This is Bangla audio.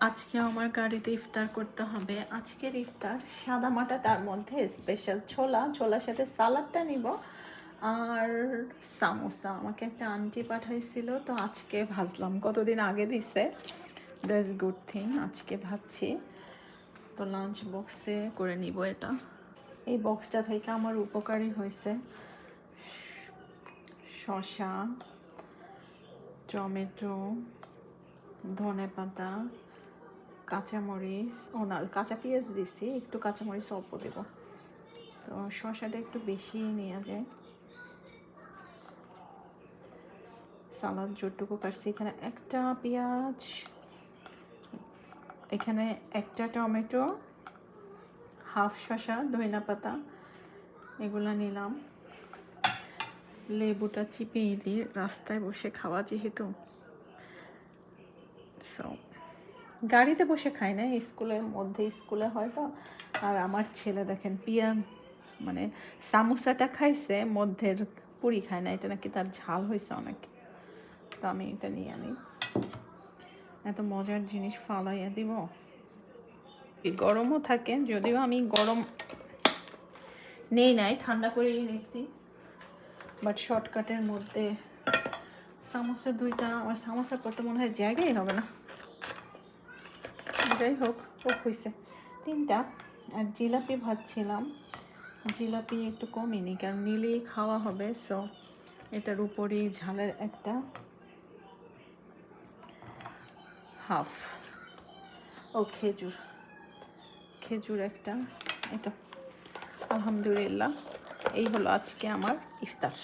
আজকে আমার গাড়িতে ইফতার করতে হবে। আজকের ইফতার সাদামাটা, তার মধ্যে স্পেশাল ছোলার সাথে সালাডটা নিব আর সামোসা। আমাকে একটা আন্টি পাঠাইছিল, তো আজকে ভাজলাম। কতদিন আগে দিছে, দ্যাটস গুড থিং। আজকে ভাজছি, তো লাঞ্চ বক্সে করে নিব এটা। এই বক্সটা থেকে আমার উপকারী হয়েছে শসা, টমেটো, ধনেপাতা, কাঁচামরিচ, না কাঁচা পেঁয়াজ দিছি, একটু কাঁচামরিচ অল্প দেব। তো শসাটা একটু বেশি নেওয়া যায়। সালাদ যতটুকু কাটছি, এখানে একটা পেঁয়াজ, এখানে একটা টমেটো, হাফ শসা, ধনেপাতা এগুলো নিলাম। লেবুটা চিপিয়ে দিই, রাস্তায় বসে খাওয়া যেহেতু। সো গাড়িতে বসে খাই না, স্কুলের মধ্যে, স্কুলে হয়তো। আর আমার ছেলে দেখেন মানে সামোসাটা খাইছে, মধ্যের পুরি খায় না, এটা নাকি তার ঝাল হয়েছে অনেক। তো আমি এটা নিয়ে আনি। এত মজার জিনিস ফালাইয়া দিব। গরমও থাকে, যদিও আমি গরম নেই নাই, ঠান্ডা করেই নিছি। বাট শর্টকাটের মধ্যে সামোসা দুইটা, আমার সামোসা করতে মনে হয় জায়গাই হবে না। যাই হোক, হয়েছে তিনটা। আর জিলাপি ভাজছিলাম, জিলাপি একটু কমই নি, কারণ নিলেই খাওয়া হবে। সো এটার উপরেই ঝালের একটা হাফ। ও খেজুর একটা। এটা আলহামদুলিল্লাহ, এই হলো আজকে আমার ইফতার।